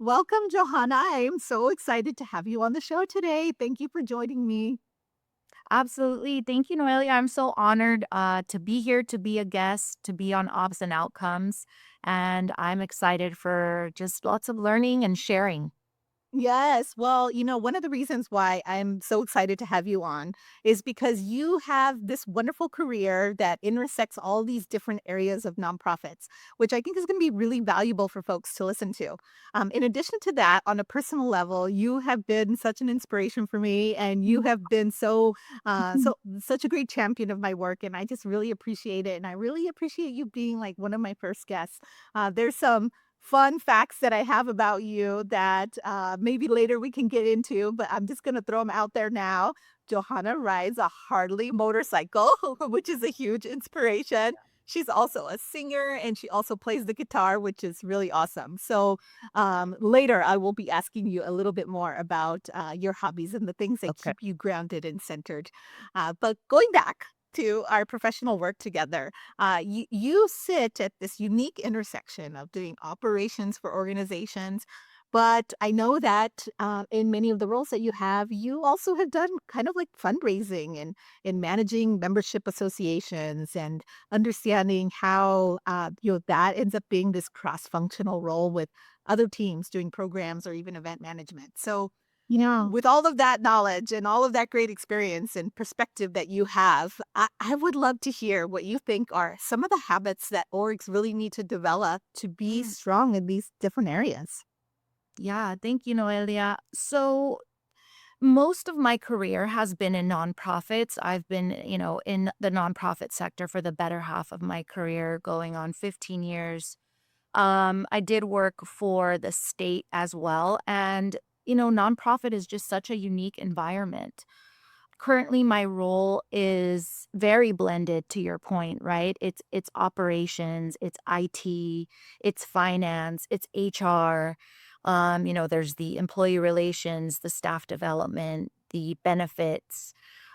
Welcome, Johanna. I am so excited to have you on the show today. Thank you for joining me. Absolutely. Thank you, Noelia. I'm so honored to be here, to be a guest, to be on Ops and Outcomes. And I'm excited for just lots of learning and sharing. Yes. Well, one of the reasons why I'm so excited to have you on is because you have this wonderful career that intersects all these different areas of nonprofits, which I think is going to be really valuable for folks to listen to. In addition to that, on a personal level, you have been such an inspiration for me, and you have been such a great champion of my work, and I just really appreciate it. And I really appreciate you being like one of my first guests. There's some fun facts that I have about you that maybe later we can get into, but I'm just going to throw them out there now. Johanna rides a Harley motorcycle, which is a huge inspiration. She's also a singer and she also plays the guitar, which is really awesome. So later I will be asking you a little bit more about your hobbies and the things that Okay. keep you grounded and centered. But going back to our professional work together, you sit at this unique intersection of doing operations for organizations. But I know that in many of the roles that you also have done kind of like fundraising and in managing membership associations and understanding how that ends up being this cross-functional role with other teams doing programs or even event management. So Yeah. with all of that knowledge and all of that great experience and perspective that you have, I would love to hear what you think are some of the habits that orgs really need to develop to be Mm. strong in these different areas. Yeah. Thank you, Noelia. So, most of my career has been in nonprofits. I've been, in the nonprofit sector for the better half of my career, going on 15 years. I did work for the state as well. And, nonprofit is just such a unique environment. Currently, my role is very blended to your point, right? It's operations, it's IT, it's finance, it's HR. There's the employee relations, the staff development, the benefits.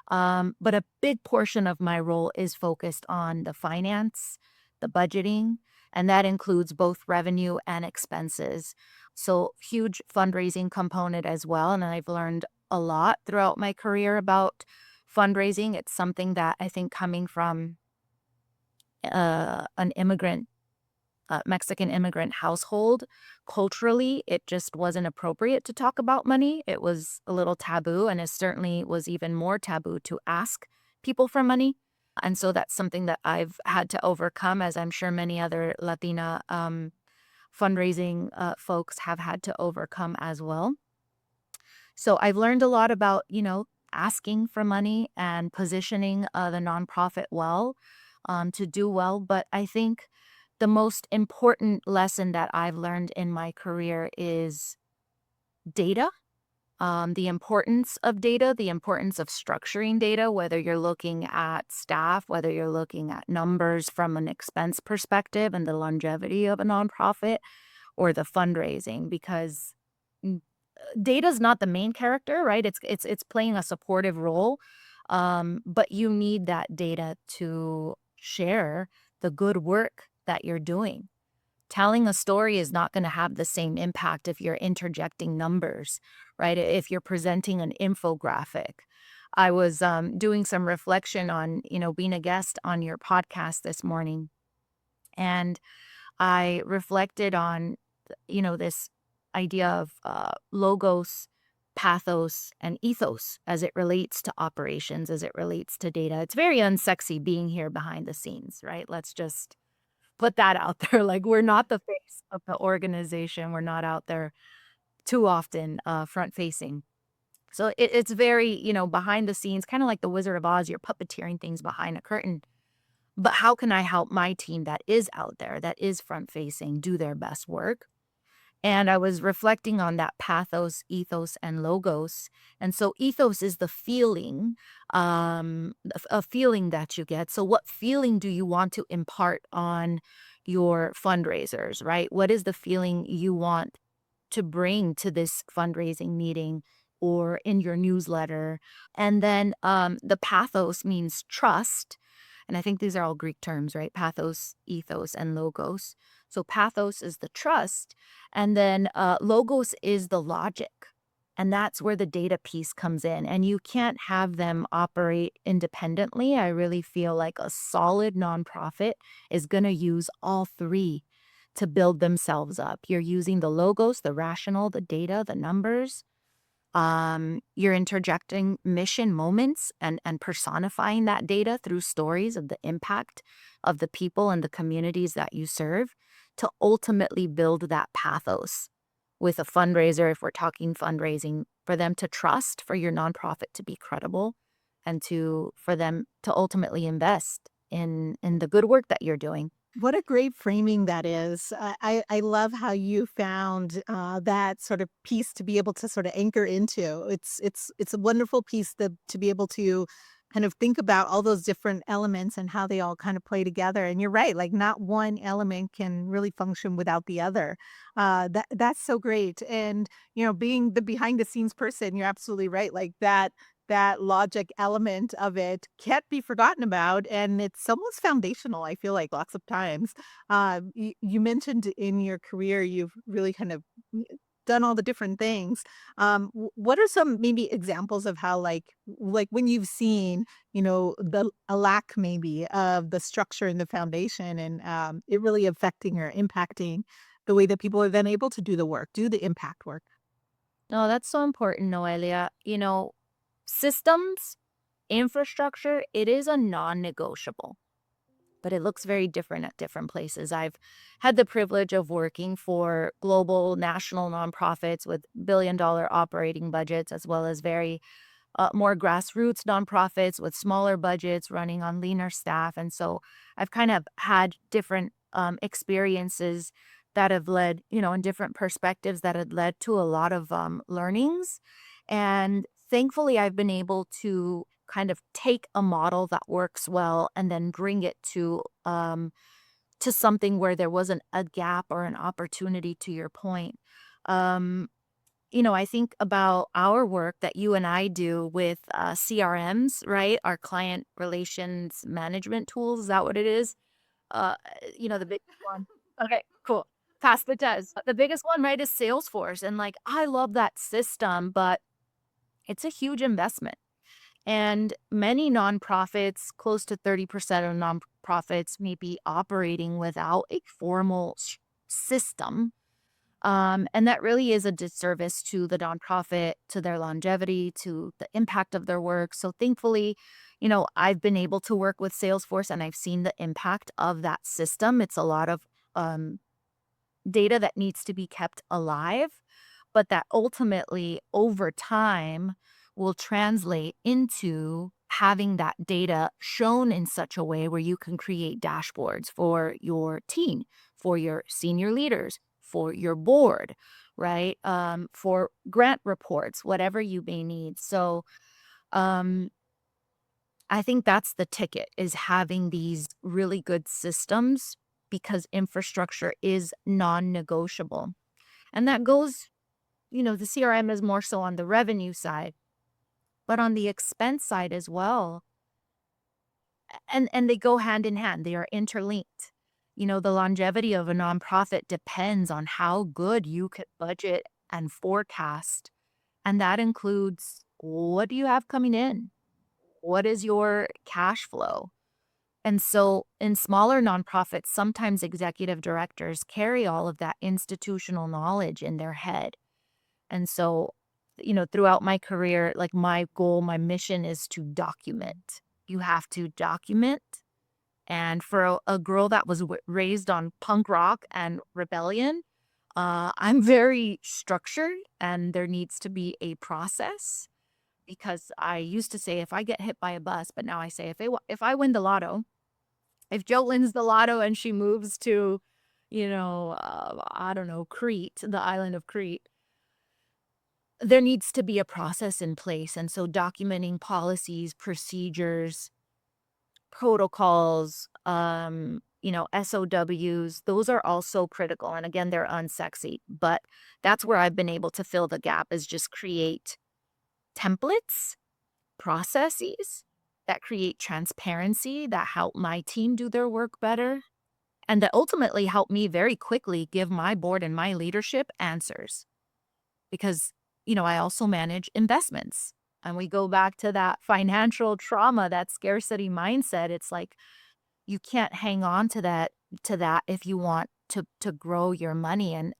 But a big portion of my role is focused on the finance, the budgeting, and that includes both revenue and expenses. So, huge fundraising component as well. And I've learned a lot throughout my career about fundraising. It's something that I think coming from an immigrant, Mexican immigrant household, culturally, it just wasn't appropriate to talk about money. It was a little taboo, and it certainly was even more taboo to ask people for money. And so that's something that I've had to overcome, as I'm sure many other Latina fundraising folks have had to overcome as well. So I've learned a lot about, asking for money and positioning the nonprofit well to do well. But I think the most important lesson that I've learned in my career is data. The importance of data, the importance of structuring data, whether you're looking at staff, whether you're looking at numbers from an expense perspective and the longevity of a nonprofit, or the fundraising, because data's not the main character, right? It's playing a supportive role, but you need that data to share the good work that you're doing. Telling a story is not going to have the same impact if you're interjecting numbers, right? If you're presenting an infographic. I was doing some reflection on, being a guest on your podcast this morning, and I reflected on, this idea of logos, pathos, and ethos as it relates to operations, as it relates to data. It's very unsexy being here behind the scenes, right? Let's just put that out there. Like, we're not the face of the organization. We're not out there too often front facing. So it's very, behind the scenes, kind of like the Wizard of Oz. You're puppeteering things behind a curtain, but how can I help my team that is out there, that is front facing, do their best work? And I was reflecting on that pathos, ethos, and logos. And so ethos is the feeling, a feeling that you get. So what feeling do you want to impart on your fundraisers, right? What is the feeling you want to bring to this fundraising meeting or in your newsletter? And then the pathos means trust, And I think these are all Greek terms, right? Pathos, ethos, and logos. So pathos is the trust, and then logos is the logic. And that's where the data piece comes in. And you can't have them operate independently. I really feel like a solid nonprofit is going to use all three to build themselves up. You're using the logos, the rational, the data, the numbers. You're interjecting mission moments and personifying that data through stories of the impact of the people and the communities that you serve to ultimately build that pathos with a fundraiser, if we're talking fundraising, for them to trust, for your nonprofit to be credible, and for them to ultimately invest in the good work that you're doing. What a great framing that is. I love how you found that sort of piece to be able to sort of anchor into. It's a wonderful piece to be able to kind of think about all those different elements and how they all kind of play together. And you're right, like not one element can really function without the other. That's so great. And being the behind the scenes person, you're absolutely right. Like that logic element of it can't be forgotten about, and it's almost foundational, I feel like, lots of times. You mentioned in your career, you've really kind of done all the different things. What are some maybe examples of how, like when you've seen, a lack maybe of the structure and the foundation and it really affecting or impacting the way that people are then able to do the work, do the impact work? No, that's so important, Noelia. Systems, infrastructure, it is a non-negotiable, but it looks very different at different places. I've had the privilege of working for global national nonprofits with billion-dollar operating budgets, as well as very more grassroots nonprofits with smaller budgets running on leaner staff. And so I've kind of had different experiences that have led, in different perspectives that had led to a lot of learnings. And thankfully, I've been able to kind of take a model that works well and then bring it to something where there wasn't a gap or an opportunity, to your point. Um, I think about our work that you and I do with CRMs, right? Our client relations management tools. Is that what it is? Uh, the biggest one. Okay, cool. Pass the test. The biggest one, right, is Salesforce. And like, I love that system, but it's a huge investment. And many nonprofits, close to 30% of nonprofits, may be operating without a formal system, and that really is a disservice to the nonprofit, to their longevity, to the impact of their work. So thankfully, I've been able to work with Salesforce and I've seen the impact of that system. It's a lot of um, data that needs to be kept alive, but that ultimately over time will translate into having that data shown in such a way where you can create dashboards for your team, for your senior leaders, for your board, right? For grant reports, whatever you may need. So, um, I think that's the ticket, is having these really good systems because infrastructure is non-negotiable. And that goes, the CRM is more so on the revenue side, but on the expense side as well. And they go hand in hand. They are interlinked. The longevity of a nonprofit depends on how good you could budget and forecast. And that includes, what do you have coming in? What is your cash flow? And so in smaller nonprofits, sometimes executive directors carry all of that institutional knowledge in their head. And so, throughout my career, like my goal, my mission is to document. You have to document. And for a girl that was raised on punk rock and rebellion, I'm very structured and there needs to be a process, because I used to say if I get hit by a bus, but now I say if I win the lotto, if Joe wins the lotto and she moves to, I don't know, Crete, the island of Crete, there needs to be a process in place. And so documenting policies, procedures, protocols, SOWs, those are also critical. And again, they're unsexy, but that's where I've been able to fill the gap, is just create templates, processes, that create transparency, that help my team do their work better, and that ultimately help me very quickly give my board and my leadership answers. Because, I also manage investments. And we go back to that financial trauma, that scarcity mindset. It's like you can't hang on to that if you want to grow your money. And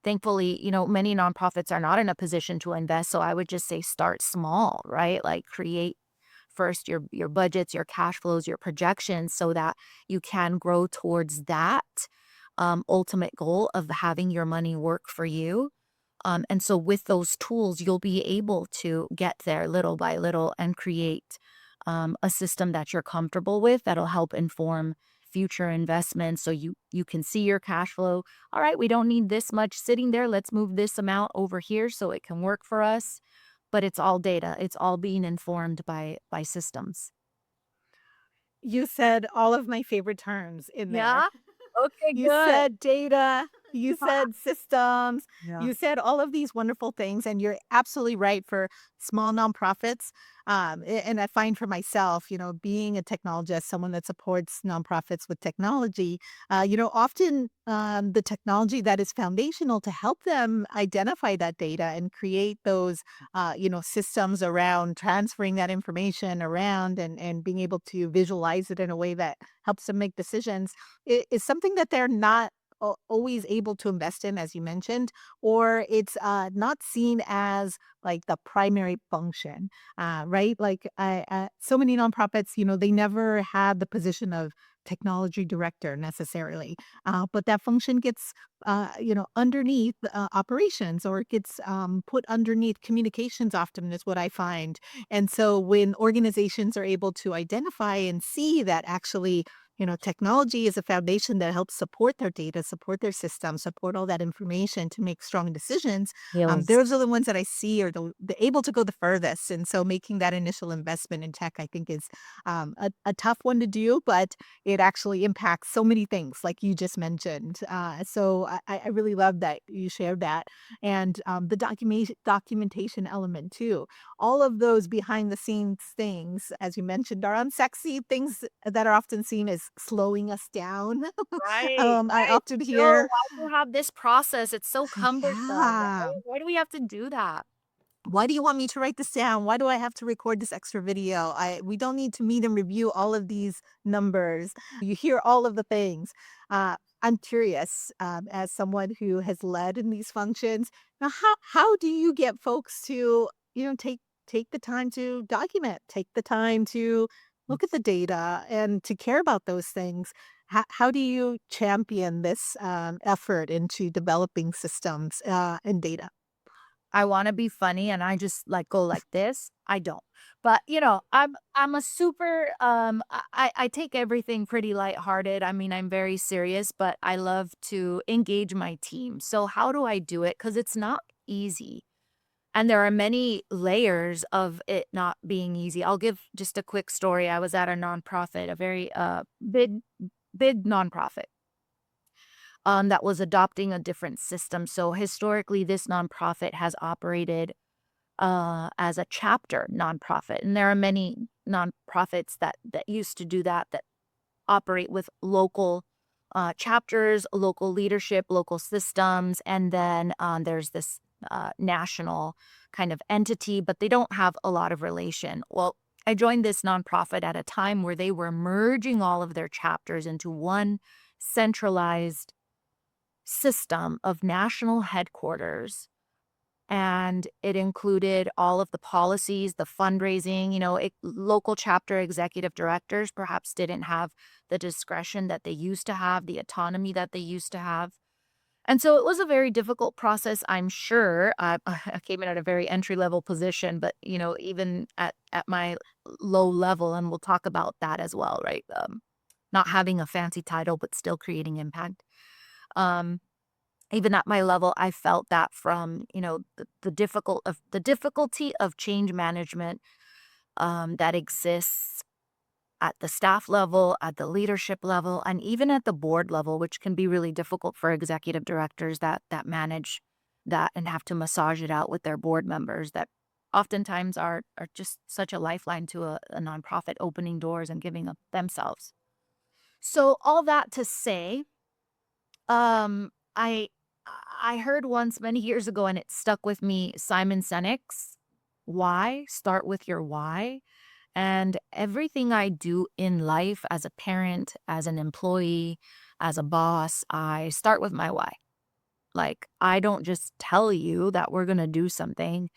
thankfully, many nonprofits are not in a position to invest. So I would just say start small, right? Like create first your budgets, your cash flows, your projections so that you can grow towards that ultimate goal of having your money work for you. And so with those tools, you'll be able to get there little by little and create a system that you're comfortable with that'll help inform future investments so you can see your cash flow. All right, we don't need this much sitting there. Let's move this amount over here so it can work for us. But it's all data. It's all being informed by systems. You said all of my favorite terms in there. Yeah. Okay, You good. said data, you said systems, Yeah. you said all of these wonderful things, and you're absolutely right for small nonprofits. And I find for myself, being a technologist, someone that supports nonprofits with technology, often the technology that is foundational to help them identify that data and create those, systems around transferring that information around and being able to visualize it in a way that helps them make decisions is something that they're not always able to invest in, as you mentioned, or it's not seen as like the primary function, right? Like so many nonprofits, they never had the position of technology director necessarily, but that function gets, underneath operations or it gets put underneath communications often is what I find. And so when organizations are able to identify and see that actually technology is a foundation that helps support their data, support their systems, support all that information to make strong decisions. Heels. Those are the ones that I see are the able to go the furthest. And so making that initial investment in tech, I think, is a tough one to do, but it actually impacts so many things, like you just mentioned. So I really love that you shared that. And the documentation element, too. All of those behind the scenes things, as you mentioned, are unsexy things that are often seen as slowing us down. Right, I right. often No, hear, why do you have this process? It's so cumbersome, yeah. right? Why do we have to do that? Why do you want me to write this down? Why do I have to record this extra video? We don't need to meet and review all of these numbers. You hear all of the things. I'm curious, as someone who has led in these functions, now how do you get folks to, take the time to document, take the time to look at the data and to care about those things? How do you champion this effort into developing systems and data? I wanna be funny and I just, like, go like this. I don't. But, I'm a super, I take everything pretty lighthearted. I mean, I'm very serious, but I love to engage my team. So how do I do it? Because it's not easy, and there are many layers of it not being easy. I'll give just a quick story. I was at a nonprofit, a very, big nonprofit, that was adopting a different system. So historically, this nonprofit has operated as a chapter nonprofit, and there are many nonprofits that used to do that, that operate with local chapters, local leadership, local systems, and then there's this national kind of entity, but they don't have a lot of relation. Well, I joined this nonprofit at a time where they were merging all of their chapters into one centralized system of national headquarters, and it included all of the policies, the fundraising. Local chapter executive directors perhaps didn't have the discretion that they used to have, the autonomy that they used to have. And so it was a very difficult process, I'm sure. I came in at a very entry level position, but even at my low level, and we'll talk about that as well, right? Not having a fancy title, but still creating impact. Um, Even at my level, I felt that from, the difficulty of change management, that exists at the staff level, at the leadership level, and even at the board level, which can be really difficult for executive directors that manage that and have to massage it out with their board members. That oftentimes are just such a lifeline to a nonprofit opening doors and giving up themselves. So all that to say, um, I I heard once many years ago and it stuck with me, Simon Sinek's why, start with your why. And everything I do in life as a parent, as an employee, as a boss, I start with my why. Like, I don't just tell you that we're going to do something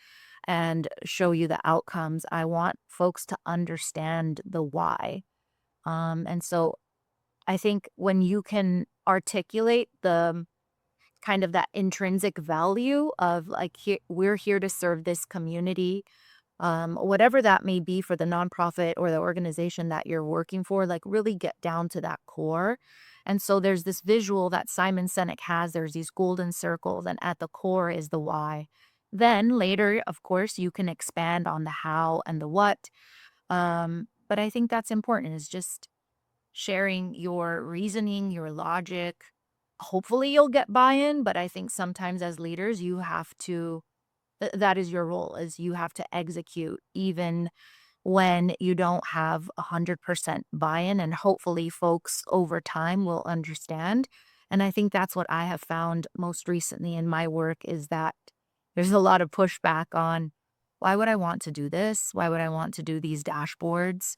and show you the outcomes. I want folks to understand the why. And so I think when you can articulate the kind of that intrinsic value of like, we're here to serve this community, whatever that may be for the nonprofit or the organization that you're working for, like really get down to that core. And so there's this visual that Simon Sinek has. There's these golden circles, and at the core is the why. Then later, of course, you can expand on the how and the what. But I think that's important is just sharing your reasoning, your logic. Hopefully, you'll get buy in. But I think sometimes as leaders, you have to that is your role is you have to execute even when you don't have 100% buy-in, and hopefully folks over time will understand. And I think that's what I have found most recently in my work is that there's a lot of pushback on why would I want to do this? Why would I want to do these dashboards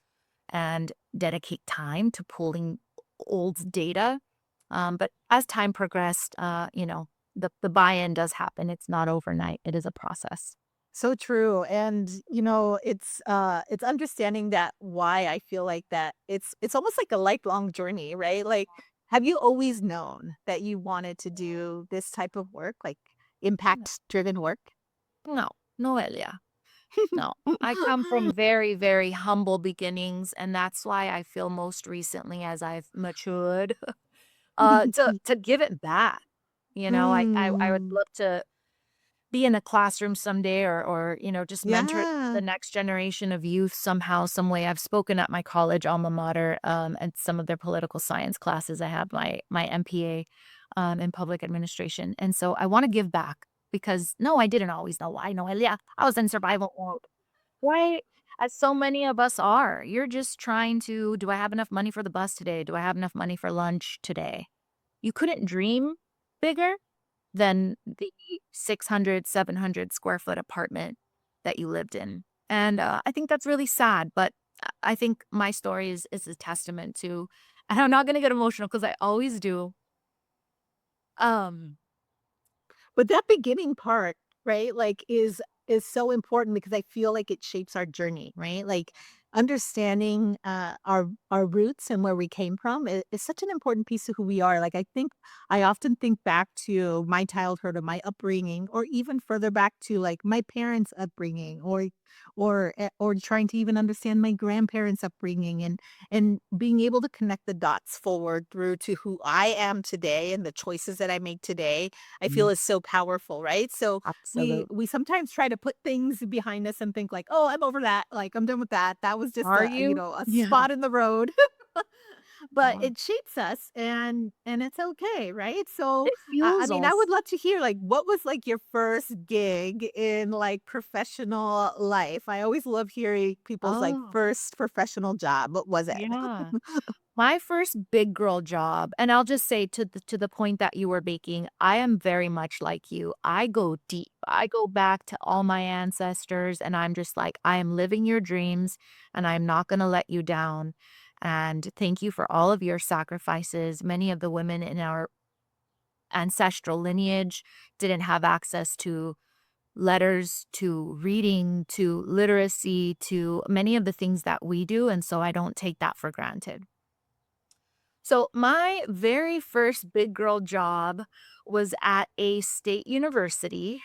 and dedicate time to pulling old data? But as time progressed, the buy-in does happen. It's not overnight. It is a process. So true. And it's understanding that why I feel like that it's almost like a lifelong journey, right? Like have you always known that you wanted to do this type of work, like No, impact driven work? no, Noelia. No. I come from very, very humble beginnings, and that's why I feel most recently as I've matured, to give it back. I would Mm, love to be in a classroom someday or, just mentor yeah. the next generation of youth somehow, some way. I've spoken at my college alma mater, and some of their political science classes. I have my MPA, in public administration, and so I wanna give back because no, I didn't always know why. No, yeah, I was in survival mode. Right? As so many of us are. You're just trying to, "Do I have enough money for the bus today? Do I have enough money for lunch today?" You couldn't dream bigger than the 600, 700 square foot apartment that you lived in. And, I think that's really sad, but I think my story is a testament to and I'm not gonna get emotional because I always do. Um But that beginning part, right, like, is so important because I feel like it shapes our journey, right? Like, understanding, our roots and where we came from is such an important piece of who we are. Like, I often think back to my childhood or my upbringing or even further back to, like, my parents' upbringing or trying to even understand my grandparents' upbringing and being able to connect the dots forward through to who I am today and the choices that I make today I feel Mhm. is so powerful, right? So Absolute. we sometimes try to put things behind us and think like, "Oh, I'm over that. Like I'm done with that. That was just Are a, you? a Yeah. spot in the road." But Yeah. it shapes us and it's okay, right? So, It I fuels mean, I would us. love to hear like what was like your first gig in like professional life? I always love hearing people's like Oh, first professional job. What was it? yeah. My first big girl job, and I'll just say to the point that you were making, I am very much like you. I go deep. I go back to all my ancestors and I'm just like, I am living your dreams and I'm not going to let you down. And thank you for all of your sacrifices. Many of the women in our ancestral lineage didn't have access to letters, to reading, to literacy, to many of the things that we do. And so I don't take that for granted. So, my very first big girl job was at a state university.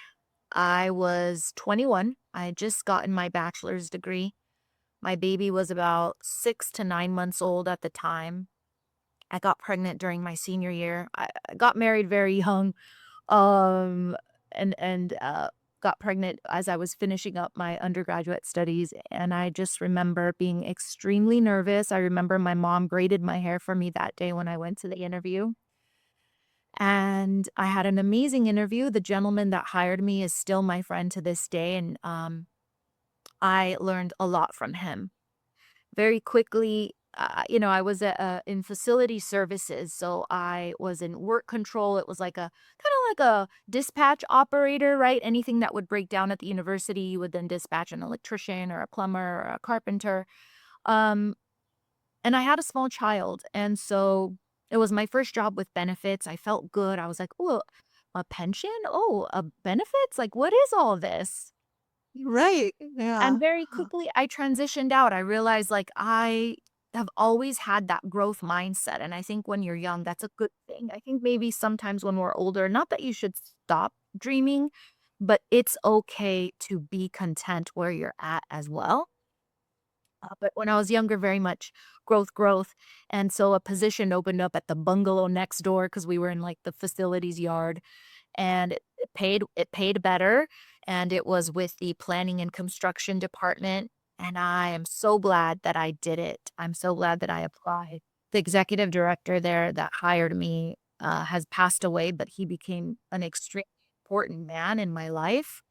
I was 21. I had just gotten my bachelor's degree. My baby was about 6 to 9 months old at the time. I got pregnant during my senior year. I got married very young, um, and got pregnant as I was finishing up my undergraduate studies, and I just remember being extremely nervous. I remember my mom braided my hair for me that day when I went to the interview, and I had an amazing interview. The gentleman that hired me is still my friend to this day, and, I learned a lot from him. Very quickly, I was in facility services, so I was in work control. It was like a kind of like a dispatch operator, right? Anything that would break down at the university, you would then dispatch an electrician or a plumber or a carpenter. Um, and I had a small child, and so it was my first job with benefits. I felt good. I was like, "Oh, a pension? Oh, a benefits? Like, what is all this?" Right. And Yeah. very quickly, I transitioned out. I realized, like, I have always had that growth mindset, and I think when you're young, that's a good thing. I think maybe sometimes when we're older, not that you should stop dreaming, but it's okay to be content where you're at as well. But when I was younger, very much growth, growth. And so a position opened up at the bungalow next door because we were in like the facilities yard, and it paid better, and it was with the planning and construction department, and I am so glad that I did it. I'm so glad that I applied. The executive director there that hired me, has passed away, but he became an extremely important man in my life.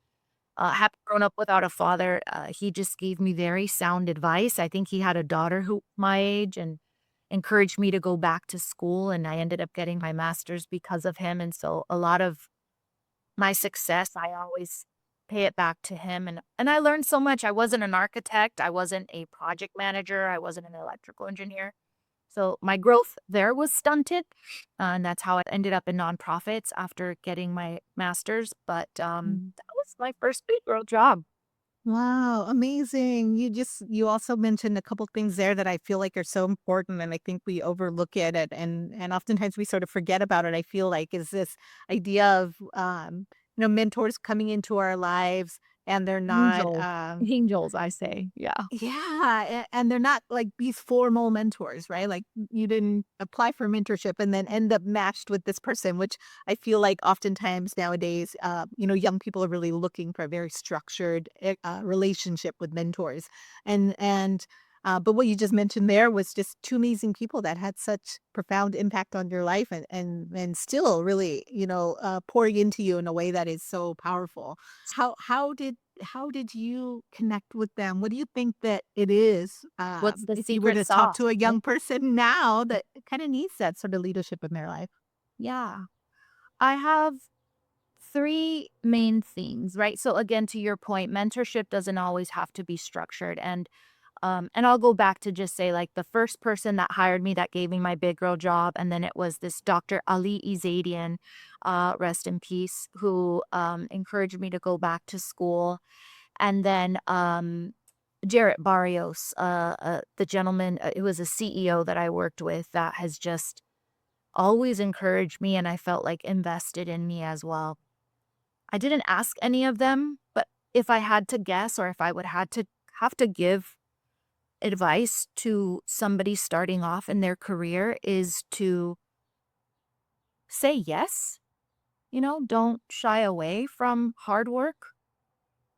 Having grown up without a father, he just gave me very sound advice. I think he had a daughter who my age and encouraged me to go back to school, and I ended up getting my master's because of him, and so a lot of my success, I always pay it back to him, and I learned so much. I wasn't an architect, I wasn't a project manager, I wasn't an electrical engineer. So my growth there was stunted, and that's how it ended up in nonprofits after getting my master's, but, that was my first big girl job. Wow, amazing. You also mentioned a couple things there that I feel like are so important and I think we overlook it and oftentimes we sort of forget about it. I feel like is this idea of mentors coming into our lives and they're not Angels. Angels, I say, yeah. yeah, and they're not like these formal mentors, right? Like you didn't apply for mentorship and then end up matched with this person, which I feel like oftentimes nowadays, young people are really looking for a very structured relationship with mentors, but what you just mentioned there was just two amazing people that had such profound impact on your life and still really, pouring into you in a way that is so powerful. How did you connect with them? What do you think that it is, What's the if you were secret to talk sauce, to a right? young person now that kinda needs that sort of leadership in their life? Yeah. I have 3 main things, right? So again, to your point, mentorship doesn't always have to be structured, and I'll go back to just say, like, the first person that hired me that gave me my big girl job, and then it was this Dr. Ali Izadian, rest in peace, who, encouraged me to go back to school, and then, Jarrett Barrios, the gentleman, it was a CEO that I worked with that has just always encouraged me, and I felt like invested in me as well. I didn't ask any of them, but if I had to guess or if I would had to have to give advice to somebody starting off in their career is to say yes, don't shy away from hard work.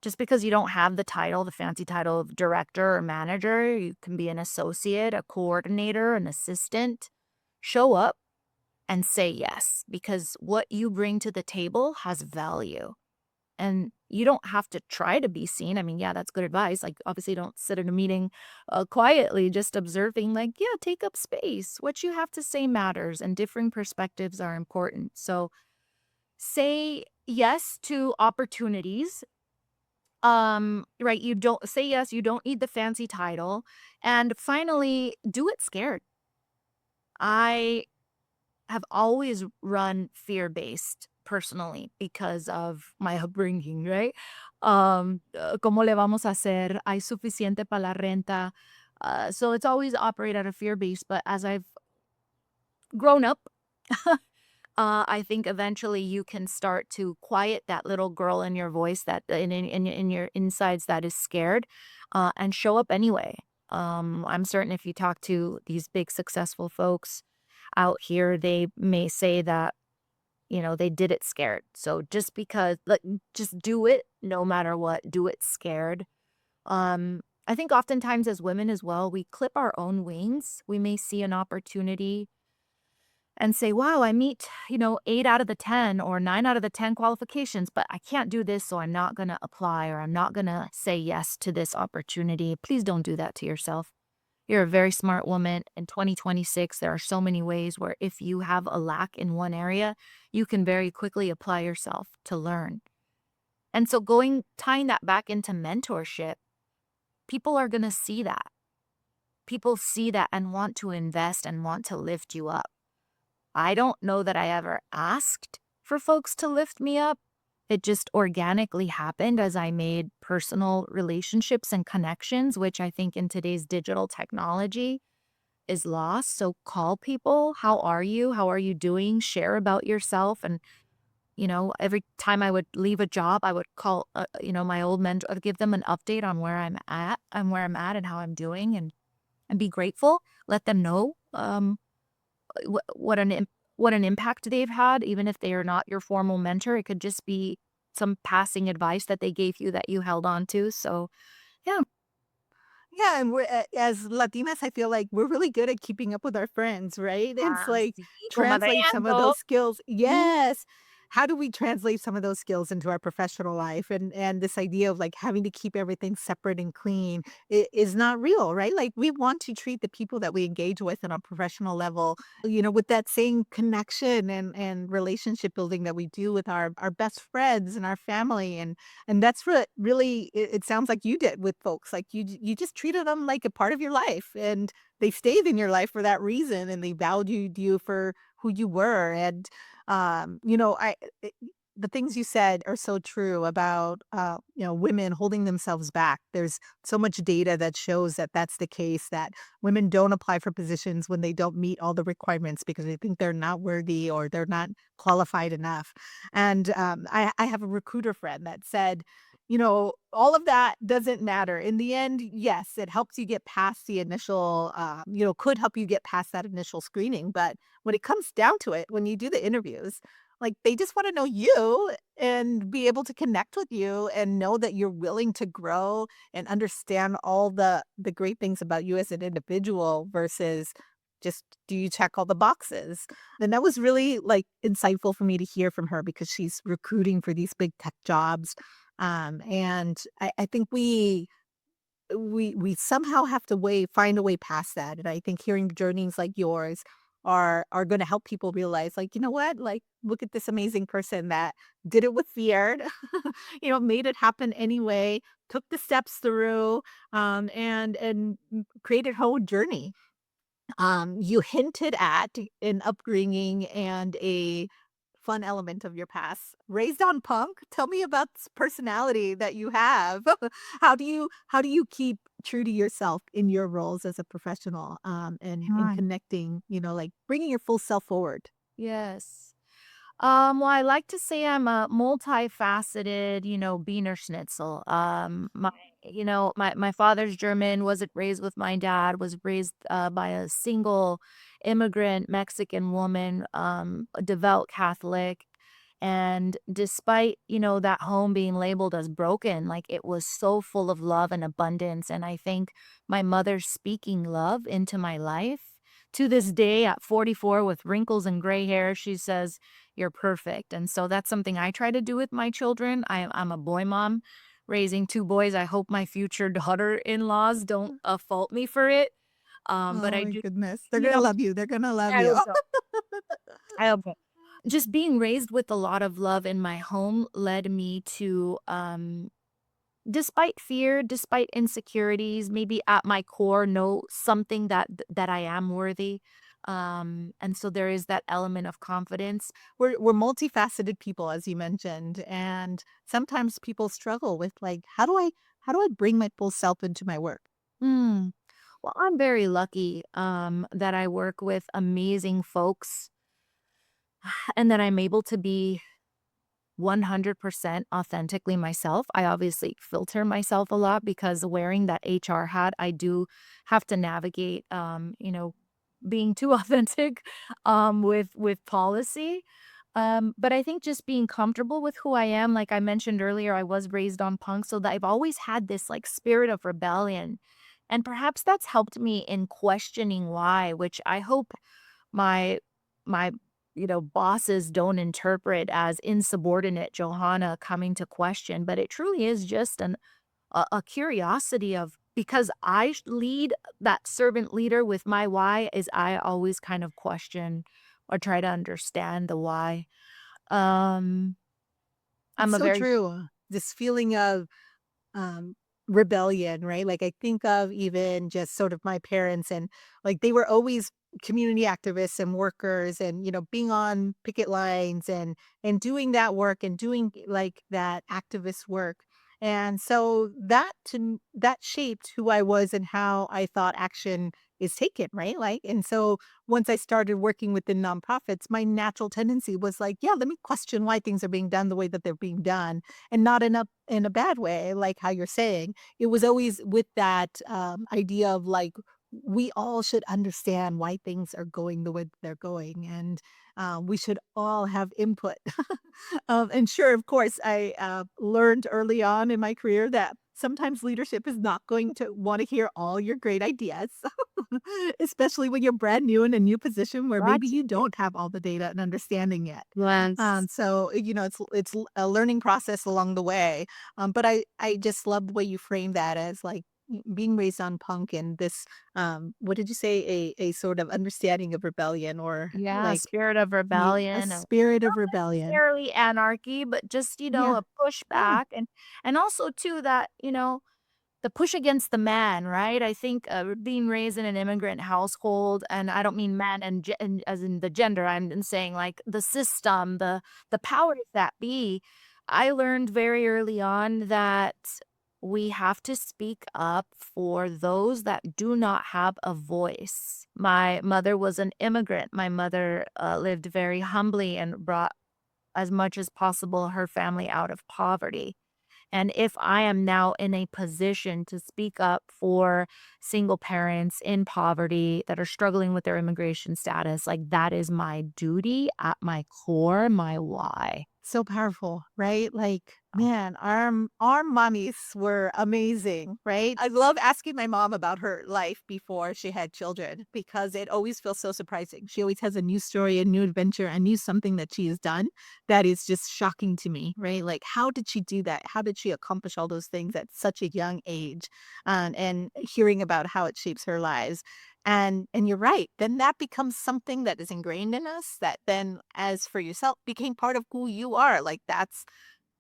Just because you don't have the title, the fancy title of director or manager, you can be an associate, a coordinator, an assistant. Show up and say yes because what you bring to the table has value. And you don't have to try to be seen. I mean, yeah, that's good advice. Like, obviously, don't sit in a meeting quietly, just observing, like, yeah, take up space. What you have to say matters, and differing perspectives are important. So, say yes to opportunities. Right. You don't say yes, you don't need the fancy title. And finally, do it scared. I have always run fear-based personally because of my upbringing, right? ¿Cómo le vamos a hacer? Hay suficiente para la renta. So it's always operate at a fear base. But as I've grown up, I think eventually you can start to quiet that little girl in your voice that in your insides that is scared, and show up anyway. I'm certain if you talk to these big successful folks out here, they may say that they did it scared. So just because, like, just do it no matter what, do it scared. I think oftentimes as women as well, we clip our own wings. We may see an opportunity and say, wow, I meet, 8 out of the 10 or 9 out of the 10 qualifications, but I can't do this, so I'm not going to apply or I'm not going to say yes to this opportunity. Please don't do that to yourself. You're a very smart woman. In 2026, there are so many ways where if you have a lack in one area, you can very quickly apply yourself to learn. And so tying that back into mentorship, people are going to see that. People see that and want to invest and want to lift you up. I don't know that I ever asked for folks to lift me up. It just organically happened as I made personal relationships and connections, which I think in today's digital technology is lost. So call people. How are you? How are you doing? Share about yourself. And, every time I would leave a job, I would call, my old mentor, I'd give them an update on where I'm at and how I'm doing and be grateful. Let them know. What what an impact they've had, even if they are not your formal mentor. It could just be some passing advice that they gave you that you held on to. So, yeah. Yeah, and as Latinas, I feel like we're really good at keeping up with our friends, right? It's like Sí, translate some of comadreando. those skills. Mhm. Yes. How do we translate some of those skills into our professional life? And this idea of like having to keep everything separate and clean is not real, right? Like we want to treat the people that we engage with on a professional level, with that same connection and relationship building that we do with our best friends and our family. And that's what really it sounds like you did with folks, like, you just treated them like a part of your life, and they stayed in your life for that reason, and they valued you for who you were, and, the things you said are so true about, women holding themselves back. There's so much data that shows that that's the case, that women don't apply for positions when they don't meet all the requirements because they think they're not worthy or they're not qualified enough. And, I have a recruiter friend that said, all of that doesn't matter. In the end, yes, it helps you get past the initial, could help you get past that initial screening. But when it comes down to it, when you do the interviews, like they just want to know you and be able to connect with you and know that you're willing to grow and understand all the great things about you as an individual versus just do you check all the boxes. And that was really, like, insightful for me to hear from her because she's recruiting for these big tech jobs, and I think we somehow have to find a way past that, and I think hearing journeys like yours are gonna help people realize, like, "You know what? Like, look at this amazing person that did it with fear, made it happen anyway, took the steps through, and created her own journey." You hinted at an upbringing and a fun element of your past. Raised on punk? Tell me about this personality that you have. How do you keep true to yourself in your roles as a professional, and Right. connecting, like bringing your full self forward? Yes. Well, I like to say I'm a multifaceted, Wiener Schnitzel. My father's German, wasn't raised with my dad, was raised by a single immigrant Mexican woman, a devout Catholic. And despite, that home being labeled as broken, like it was so full of love and abundance. And I think my mother speaking love into my life to this day at 44 with wrinkles and gray hair, she says, "You're perfect." And so that's something I try to do with my children. I'm a boy mom raising 2 boys. I hope my future daughter-in-laws don't, fault me for it. But Oh I my do, goodness. They're you gonna know love you. They're gonna love I hope you. so. I hope so. Just being raised with a lot of love in my home led me to, despite fear, despite insecurities, maybe at my core, know something that I am worthy. And so there is that element of confidence. We're multifaceted people, as you mentioned, and sometimes people struggle with, like, how do I bring my full self into my work? Hmm. Well, I'm very lucky that I work with amazing folks and that I'm able to be 100% authentically myself. I obviously filter myself a lot because wearing that HR hat, I do have to navigate, being too authentic with policy. But I think just being comfortable with who I am, like I mentioned earlier, I was raised on punk, so that I've always had this like spirit of rebellion. And perhaps that's helped me in questioning why, which I hope my my bosses don't interpret as insubordinate Johanna coming to question, but it truly is just a curiosity of, because lead that servant leader with my why, is I always kind of question or try to understand the why. Um, I'm It's a so very true. This feeling of um, rebellion, right? Like I think of even just sort of my parents and like they were always community activists and workers and being on picket lines and doing that work and doing like that activist work. And so that shaped who I was and how I thought action is taken, right? Like and so once I started working within nonprofits, my natural tendency was like, yeah, let me question why things are being done the way that they're being done and not in a bad way, like how you're saying. It was always with that, idea of, like, we all should understand why things are going the way they're going, and, we should all have input. And sure, of course, I, learned early on in my career that sometimes leadership is not going to wanna hear all your great ideas, especially when you're brand new in a new position where maybe What? you don't have all the data and understanding yet. Yes. So, a learning process along the way. But I just love the way you frame that as like being raised on punk and this what did you say, a sort of understanding of rebellion or Yeah, like spirit of a rebellion, spirit of rebellion. necessarily anarchy, but just, Yeah. a Yeah. pushback, and also too that, the push against the man, right? I think, being raised in an immigrant household, and I don't mean man and as in the gender, I'm saying like the system, the powers that be. I learned very early on that we have to speak up for those that do not have a voice. My mother was an immigrant. My mother lived very humbly and brought as much as possible her family out of poverty. And if I am now in a position to speak up for single parents in poverty that are struggling with their immigration status, like that is my duty at my core, my why. So powerful, right? Like, man, our mommies were amazing, right? I love asking my mom about her life before she had children because it always feels so surprising. She always has a new story, a new adventure, a new something that she has done that is just shocking to me, right? Like, how did she do that? How did she accomplish all those things at such a young age? And hearing about how it shapes her lives. And you're right, then that becomes something that is ingrained in us that then, as for yourself, became part of who you are, like, that's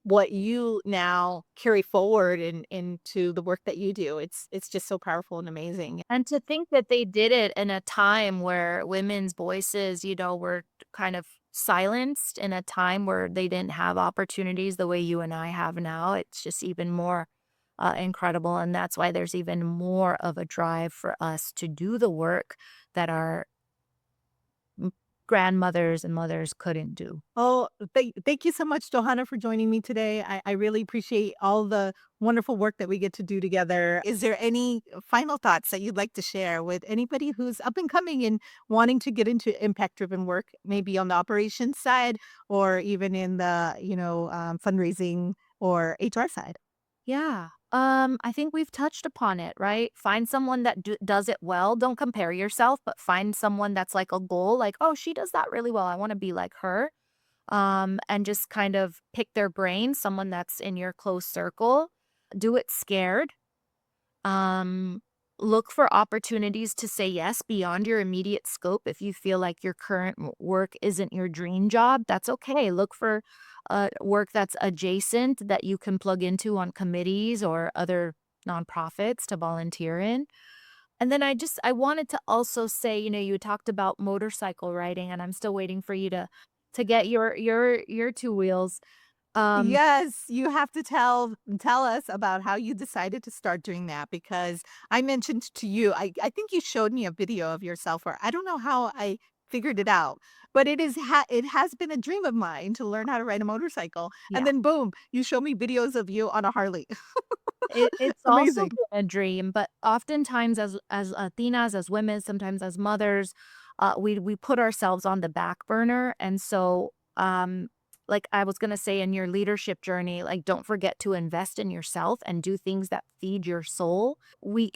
what you now carry forward into the work that you do. It's just so powerful and amazing. And to think that they did it in a time where women's voices, were kind of silenced, in a time where they didn't have opportunities the way you and I have now, it's just even more incredible. And that's why there's even more of a drive for us to do the work that our grandmothers and mothers couldn't do. Oh, thank you so much, Johanna, for joining me today. I really appreciate all the wonderful work that we get to do together. Is there any final thoughts that you'd like to share with anybody who's up and coming and wanting to get into impact-driven work, maybe on the operations side or even in the, fundraising or HR side? Yeah. I think we've touched upon it, right? Find someone that does it well. Don't compare yourself, but find someone that's like a goal, like, oh, she does that really well. I want to be like her. And just kind of pick their brain, someone that's in your close circle. Do it scared. Um, Look for opportunities to say yes beyond your immediate scope. If you feel like your current work isn't your dream job, that's okay. Look for work that's adjacent that you can plug into on committees or other nonprofits to volunteer in. And then I wanted to also say, you talked about motorcycle riding, and I'm still waiting for you to get your two wheels. Um, Yes, you have to tell us about how you decided to start doing that because I mentioned to you, I think you showed me a video of yourself or I don't know how I figured it out, but it has been a dream of mine to learn how to ride a motorcycle. And yeah. then boom, you show me videos of you on a Harley. It's also Amazing. been a dream, but oftentimes as Athenas, as women, sometimes as mothers, we put ourselves on the back burner, and so, like I was gonna say in your leadership journey, like, don't forget to invest in yourself and do things that feed your soul. We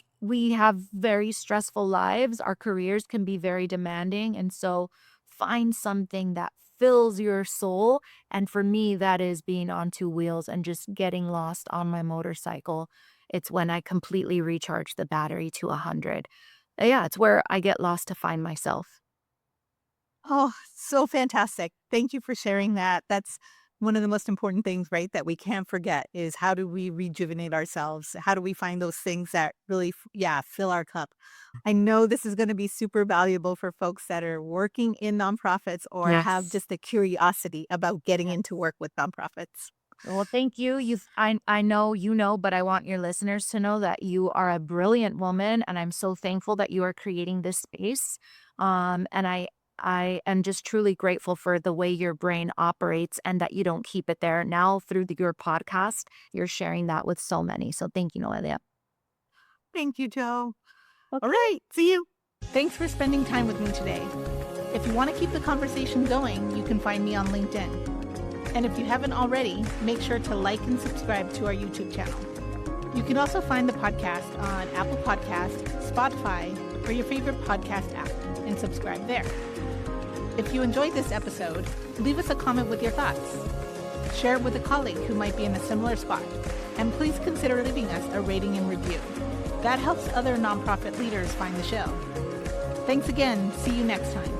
have very stressful lives, our careers can be very demanding, and so find something that fills your soul. And for me, that is being on two wheels and just getting lost on my motorcycle. It's when I completely recharge the battery to 100. Yeah, it's where I get lost to find myself. Oh, so fantastic. Thank you for sharing that. That's one of the most important things, right? That we can't forget is how do we rejuvenate ourselves? How do we find those things that really, yeah, fill our cup? I know this is going to be super valuable for folks that are working in nonprofits or have Yes. just a curiosity about getting into Yes. work with nonprofits. Well, thank you. I know you know, but I want your listeners to know that you are a brilliant woman, and I'm so thankful that you are creating this space. And I am just truly grateful for the way your brain operates and that you don't keep it there. Now through your podcast, you're sharing that with so many. So thank you, Noelia. Thank you, Joe. All Okay. right. See you. Thanks for spending time with me today. If you want to keep the conversation going, you can find me on LinkedIn. And if you haven't already, make sure to like and subscribe to our YouTube channel. You can also find the podcast on Apple Podcast, Spotify, or your favorite podcast app and subscribe there. If you enjoyed this episode, leave us a comment with your thoughts. Share it with a colleague who might be in a similar spot. And please consider leaving us a rating and review. That helps other nonprofit leaders find the show. Thanks again. See you next time.